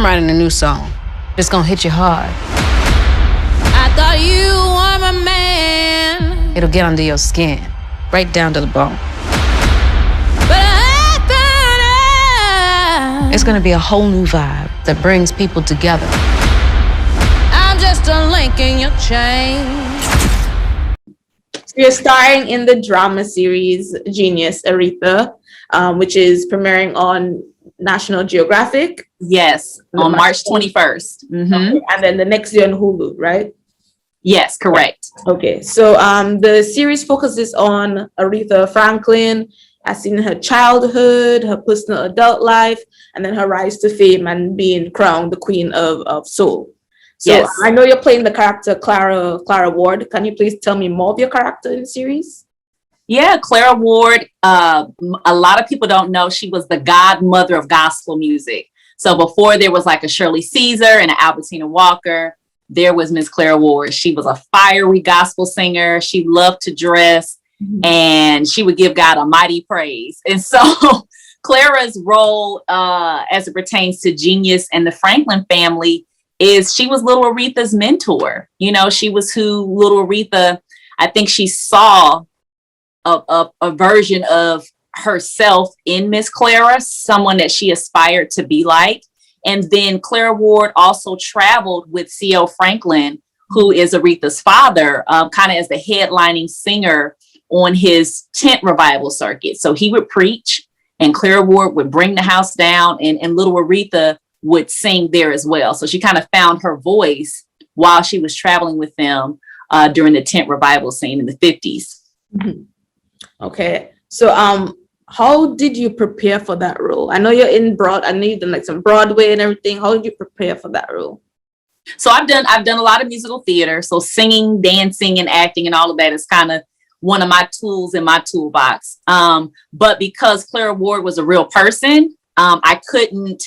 I'm writing a new song. It's gonna hit you hard. I thought you were my man. It'll get under your skin, right down to the bone. But I thought it's gonna be a whole new vibe that brings people together. I'm just a link in your chain. You're starring in the drama series Genius, Aretha, which is premiering on National Geographic. Yes, on March 21st. Mm-hmm. Okay. And then the next day on Hulu, right? Yes, correct. Okay, so the series focuses on Aretha Franklin, as in her childhood, her personal adult life, and then her rise to fame and being crowned the Queen of Soul. So yes. I know you're playing the character Clara Ward. Can you please tell me more of your character in the series? Yeah, Clara Ward. A lot of people don't know she was the godmother of gospel music. So before there was like a Shirley Caesar and an Albertina Walker, there was Miss Clara Ward. She was a fiery gospel singer. She loved to dress, and she would give God a mighty praise. And so Clara's role as it pertains to Genius and the Franklin family is she was little Aretha's mentor. You know, she was who little Aretha, I think she saw a version of herself in Miss Clara, someone that she aspired to be like. And then Clara Ward also traveled with C.L. Franklin, who is Aretha's father, kind of as the headlining singer on his tent revival circuit. So he would preach and Clara Ward would bring the house down, and little Aretha would sing there as well. So she kind of found her voice while she was traveling with them during the tent revival scene in the 50s. Mm-hmm. Okay. So how did you prepare for that role? I know you're I know you've done like some Broadway and everything. How did you prepare for that role? So I've done a lot of musical theater. So singing, dancing, and acting and all of that is kind of one of my tools in my toolbox. But because Clara Ward was a real person, I couldn't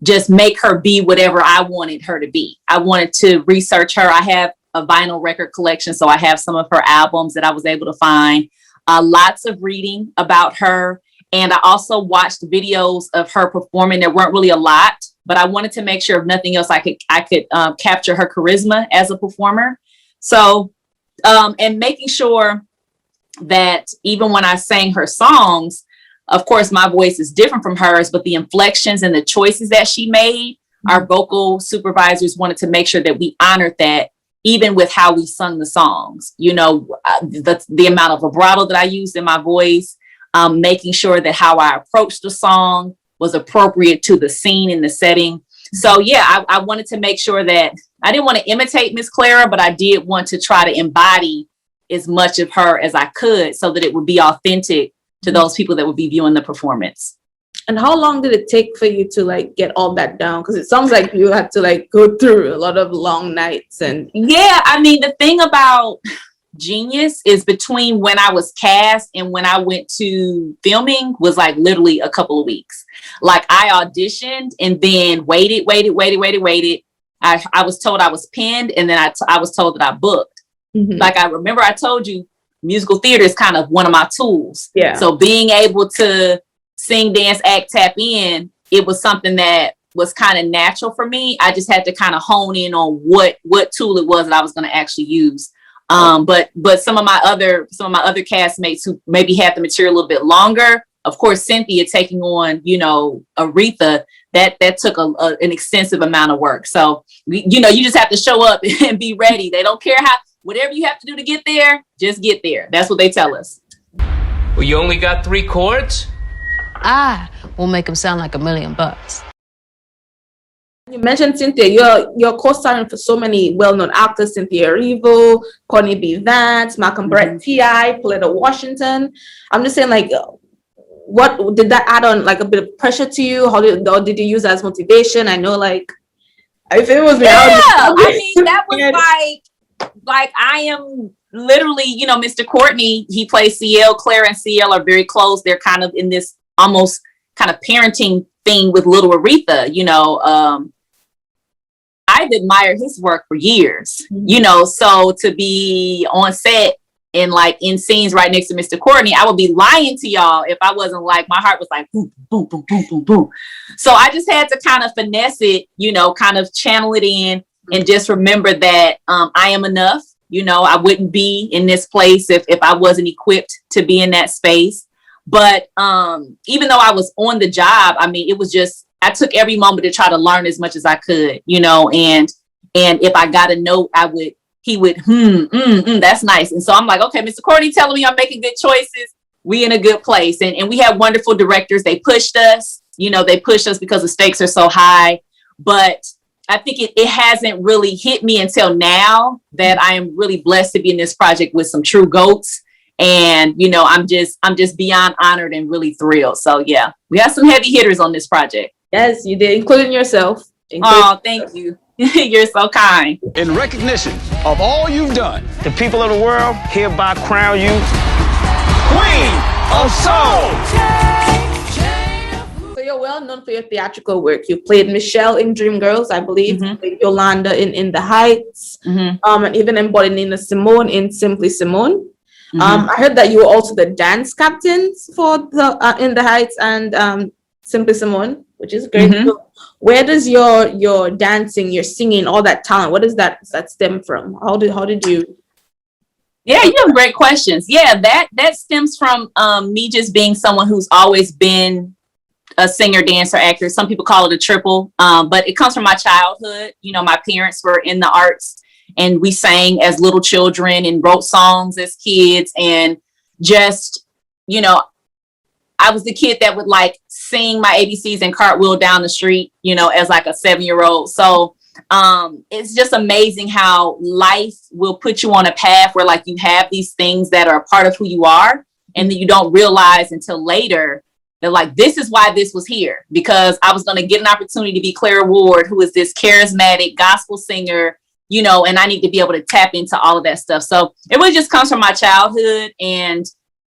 just make her be whatever I wanted her to be. I wanted to research her. I have a vinyl record collection, so I have some of her albums that I was able to find. Lots of reading about her. And I also watched videos of her performing. There weren't really a lot, but I wanted to make sure, if nothing else, I could capture her charisma as a performer. So, and making sure that even when I sang her songs, of course, my voice is different from hers, but the inflections and the choices that she made, our vocal supervisors wanted to make sure that we honored that, even with how we sung the songs. You know, the amount of vibrato that I used in my voice, making sure that how I approached the song was appropriate to the scene and the setting. So yeah, I wanted to make sure that I didn't want to imitate Miss Clara, but I did want to try to embody as much of her as I could so that it would be authentic to those people that would be viewing the performance. And how long did it take for you to like get all that down? Because it sounds like you had to like go through a lot of long nights. And yeah, I mean, the thing about Genius is between when I was cast and when I went to filming was like literally a couple of weeks. Like I auditioned and then waited. I was told I was pinned, and then I was told that I booked. Mm-hmm. Like I remember I told you musical theater is kind of one of my tools. Yeah. So being able to sing, dance, act, tap in, it was something that was kind of natural for me. I just had to kind of hone in on what tool it was that I was going to actually use. But some of my other castmates who maybe had the material a little bit longer, of course, Cynthia taking on, you know, Aretha, that took an extensive amount of work. So, you know, you just have to show up and be ready. They don't care whatever you have to do to get there, just get there. That's what they tell us. Well, you only got 3 chords? I will make them sound like $1 million. You mentioned Cynthia. You're co-starring for so many well-known actors: Cynthia Erivo, Courtney B, Vance, Malcolm Brett, T.I., Pauletta Washington. I'm just saying, like, what did that add on, like, a bit of pressure to you? Or did you use that as motivation? I know, like, if it was me, I mean, that was like I am literally, you know, Mr. Courtney, he plays CL. Claire and CL are very close. They're kind of in this almost kind of parenting thing with little Aretha, you know. I've admired his work for years, you know, so to be on set like in scenes right next to Mr. Courtney, I would be lying to y'all if I wasn't like, my heart was like boom, boom, boom, boom, boom, boom. So I just had to kind of finesse it, you know, kind of channel it in and just remember that I am enough. You know, I wouldn't be in this place if I wasn't equipped to be in that space. But even though I was on the job, I mean, it was just, I took every moment to try to learn as much as I could, you know, and if I got a note, he would, that's nice. And so I'm like, okay, Mr. Courtney telling me I'm making good choices. We in a good place. And we have wonderful directors. They pushed us, you know, they pushed us because the stakes are so high. But I think it hasn't really hit me until now that I am really blessed to be in this project with some true GOATs. And, you know, I'm just beyond honored and really thrilled. So, yeah, we have some heavy hitters on this project. Yes, you did, including yourself. Oh, thank you. You're so kind. In recognition of all you've done, the people of the world hereby crown you Queen of Soul. So you're well known for your theatrical work. You played Michelle in Dreamgirls, I believe. You played Yolanda in The Heights, and even embodied Nina Simone in Simply Simone. I heard that you were also the dance captains for the in The Heights and Simply Simone, which is great. So where does your dancing, your singing, all that talent, what does that stem from? How did you? Yeah, you have great questions. Yeah, that stems from me just being someone who's always been a singer, dancer, actor. Some people call it a triple, but it comes from my childhood. You know, my parents were in the arts and we sang as little children and wrote songs as kids, and just, you know, I was the kid that would like sing my ABCs and cartwheel down the street, you know, as like a 7-year-old. So it's just amazing how life will put you on a path where like you have these things that are a part of who you are, and then you don't realize until later that like, this is why this was here, because I was going to get an opportunity to be Clara Ward, who is this charismatic gospel singer, you know, and I need to be able to tap into all of that stuff. So it really just comes from my childhood and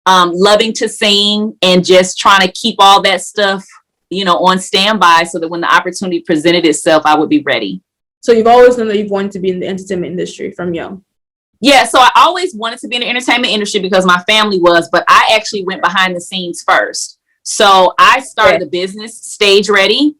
loving to sing and just trying to keep all that stuff, you know, on standby so that when the opportunity presented itself, I would be ready. So you've always known that you've wanted to be in the entertainment industry from young? Yeah, so I always wanted to be in the entertainment industry because my family was, but I actually went behind the scenes first. So I started the business Stage Ready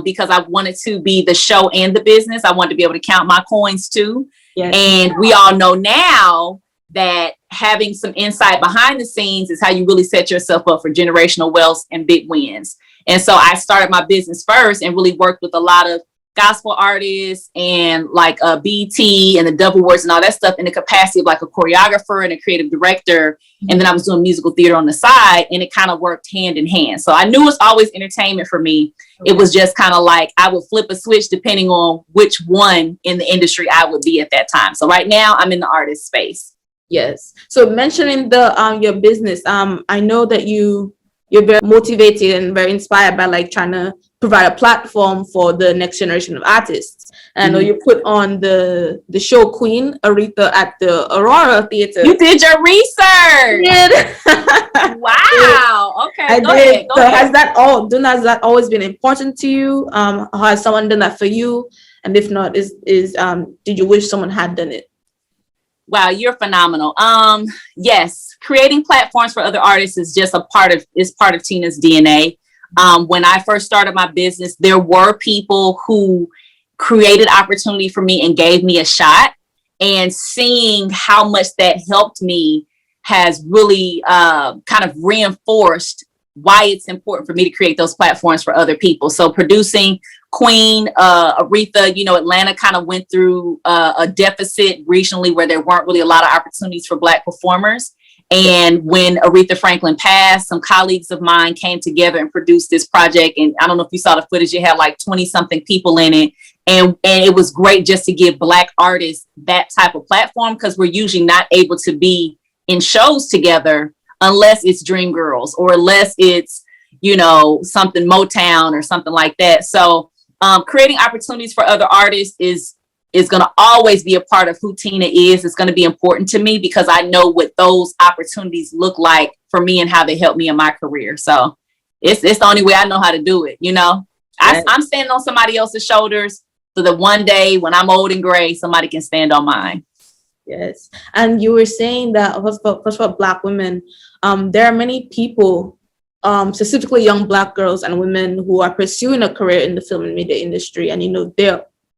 because I wanted to be the show and the business. I wanted to be able to count my coins too. Yes. And we all know now that having some insight behind the scenes is how you really set yourself up for generational wealth and big wins. And so I started my business first and really worked with a lot of gospel artists and like BT and the Dove Awards and all that stuff in the capacity of like a choreographer and a creative director. And then I was doing musical theater on the side, and it kind of worked hand in hand. So I knew it was always entertainment for me. It was just kind of like I would flip a switch depending on which one in the industry I would be at that time. So right now I'm in the artist space. Yes. So mentioning the your business, I know that you're very motivated and very inspired by like trying to provide a platform for the next generation of artists. And I know you put on the show Queen Aretha at the Aurora Theater. You did your research. Wow. Okay. Go ahead. So has that always been important to you? Has someone done that for you? And if not, did you wish someone had done it? Wow, you're phenomenal. Yes, creating platforms for other artists is just part of Tina's DNA. When I first started my business, there were people who created opportunity for me and gave me a shot, and seeing how much that helped me has really kind of reinforced why it's important for me to create those platforms for other people. So producing Queen, Aretha, you know, Atlanta kind of went through a deficit regionally where there weren't really a lot of opportunities for Black performers. And when Aretha Franklin passed, some colleagues of mine came together and produced this project. And I don't know if you saw the footage, it had like 20 something people in it. And it was great just to give Black artists that type of platform, because we're usually not able to be in shows together unless it's Dreamgirls or unless it's, you know, something Motown or something like that. So creating opportunities for other artists is going to always be a part of who Tina is. It's going to be important to me because I know what those opportunities look like for me and how they help me in my career. So it's the only way I know how to do it. You know, I'm standing on somebody else's shoulders so that one day when I'm old and gray, somebody can stand on mine. Yes. And you were saying that first of all, Black women, there are many people, specifically young Black girls and women who are pursuing a career in the film and media industry. And,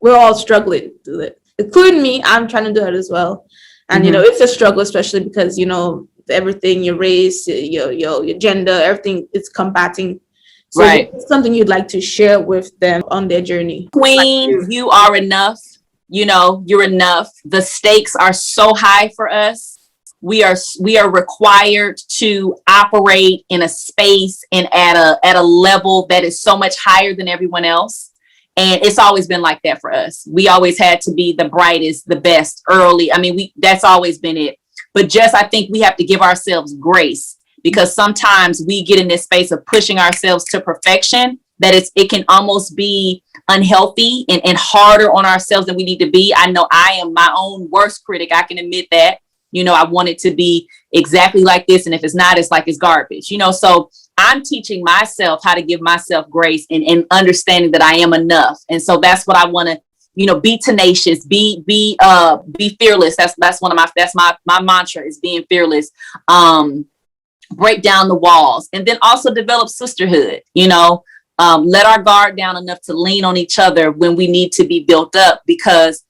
we're all struggling to it, including me. I'm trying to do it as well. And, it's a struggle, especially because, everything, your race, your gender, everything is combating. So Right. it's something you'd like to share with them on their journey. Queen, you are enough. You're enough. The stakes are so high for us. We are required to operate in a space and at a level that is so much higher than everyone else. And it's always been like that for us. We always had to be the brightest, the best early. I mean, that's always been it. But I think we have to give ourselves grace, because sometimes we get in this space of pushing ourselves to perfection that it can almost be unhealthy and harder on ourselves than we need to be. I know I am my own worst critic. I can admit that. I want it to be exactly like this. And if it's not, it's like it's garbage, so I'm teaching myself how to give myself grace and understanding that I am enough. And so that's what I want to, be tenacious, be fearless. That's my mantra is being fearless. Break down the walls, and then also develop sisterhood, let our guard down enough to lean on each other when we need to be built up, because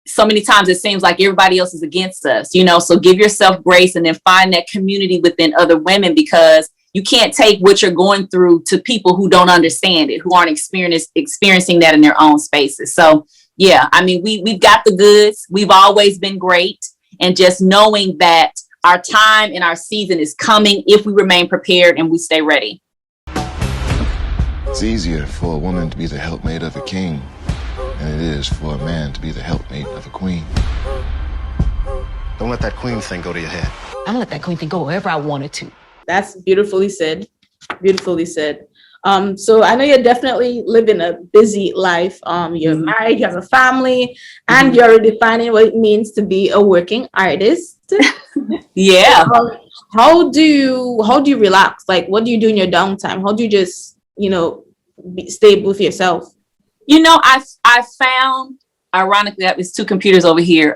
so many times it seems like everybody else is against us, so give yourself grace and then find that community within other women, because you can't take what you're going through to people who don't understand it, who aren't experiencing that in their own spaces. So yeah, I mean, we've got the goods. We've always been great. And just knowing that our time and our season is coming if we remain prepared and we stay ready. It's easier for a woman to be the helpmate of a king than it is for a man to be the helpmate of a queen. Don't let that queen thing go to your head. I'm gonna let that queen thing go wherever I wanted to. That's beautifully said. Beautifully said. So I know you're definitely living a busy life. You're married, you have a family, and you're defining what it means to be a working artist. Yeah. How do you relax? Like, what do you do in your downtime? How do you just, stay with yourself? I found, ironically, that there's two computers over here.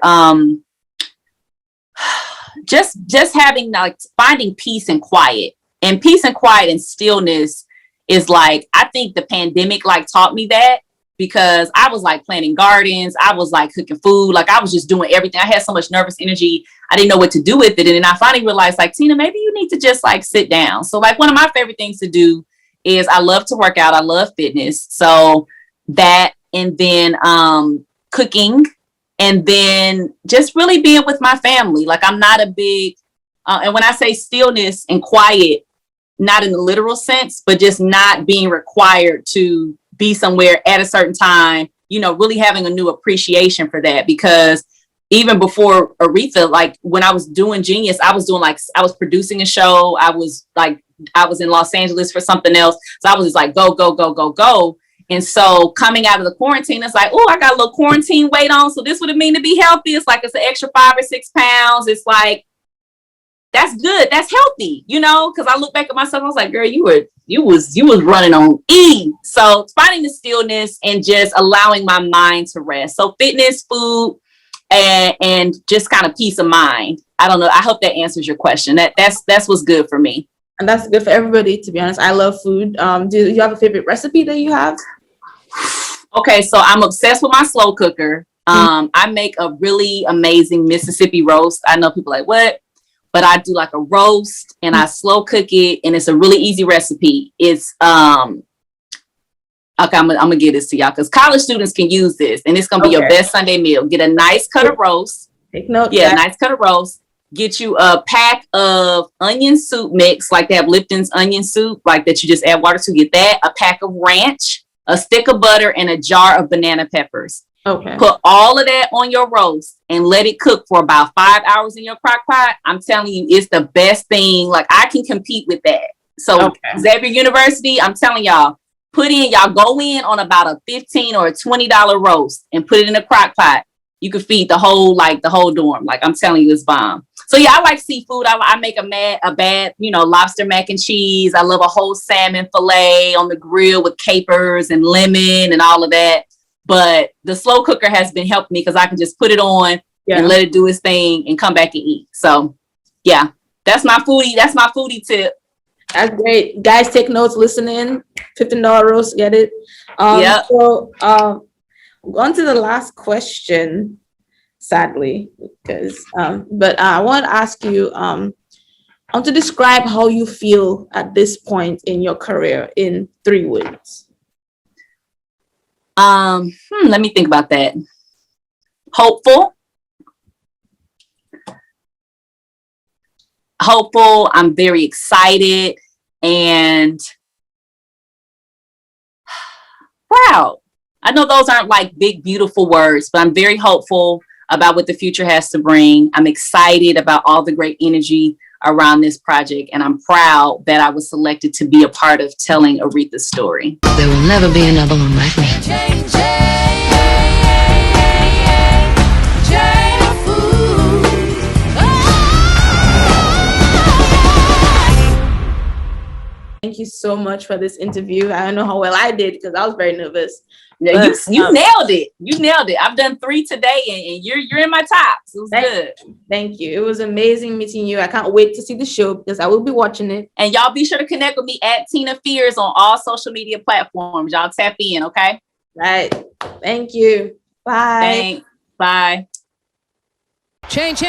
Just having, like, finding peace and quiet and stillness is like, I think the pandemic taught me that, because I was planting gardens. I was cooking food. I was just doing everything. I had so much nervous energy. I didn't know what to do with it. And then I finally realized Tina, maybe you need to just sit down. So one of my favorite things to do is I love to work out. I love fitness. So that, and then cooking, and then just really being with my family. I'm not a big, and when I say stillness and quiet, not in the literal sense, but just not being required to be somewhere at a certain time, really having a new appreciation for that. Because even before Aretha, when I was doing Genius, I was producing a show. I was in Los Angeles for something else. So I was just go. And so coming out of the quarantine, it's oh, I got a little quarantine weight on. So this would it mean to be healthy? It's it's an extra 5 or 6 pounds. It's that's good. That's healthy, because I look back at myself, I was like, girl, you was running on E. So finding the stillness and just allowing my mind to rest. So fitness, food, and just kind of peace of mind. I don't know. I hope that answers your question. That's what's good for me. And that's good for everybody, to be honest. I love food. Do you have a favorite recipe that you have? Okay, so I'm obsessed with my slow cooker. I make a really amazing Mississippi roast. I know people what? But I do a roast and I slow cook it, and it's a really easy recipe. It's okay, I'm gonna give this to y'all because college students can use this, and it's gonna be your best Sunday meal. Get a nice cut of roast. Take note. Yeah, nice cut of roast. Get you a pack of onion soup mix, they have Lipton's onion soup, that you just add water to. Get that. A pack of ranch, a stick of butter, and a jar of banana peppers. Okay. Put all of that on your roast and let it cook for about 5 hours in your crock pot. I'm telling you, it's the best thing. I can compete with that. So Xavier University, I'm telling y'all, y'all go in on about a $15 or a $20 roast and put it in a crock pot. You could feed the whole dorm. I'm telling you, it's bomb. So yeah, I like seafood. I make a bad, lobster mac and cheese. I love a whole salmon fillet on the grill with capers and lemon and all of that. But the slow cooker has been helping me because I can just put it on, and let it do its thing and come back and eat. So yeah, that's my foodie tip. That's great. Guys, take notes, listen in. $15 roast, get it? So on to the last question, sadly, because but I want to ask you, I want to describe how you feel at this point in your career in 3 words. Let me think about that. Hopeful. I'm very excited and proud. I know those aren't like big, beautiful words, but I'm very hopeful about what the future has to bring. I'm excited about all the great energy around this project, and I'm proud that I was selected to be a part of telling Aretha's story. There will never be another one like me. Thank you so much for this interview. I don't know how well I did because I was very nervous. Yeah, you nailed it. You nailed it. I've done 3 today, and you're in my top. So it was good. Thank you. It was amazing meeting you. I can't wait to see the show because I will be watching it. And y'all be sure to connect with me at Tina Fears on all social media platforms. Y'all tap in, okay? Right. Thank you. Bye. Thanks. Bye. Change.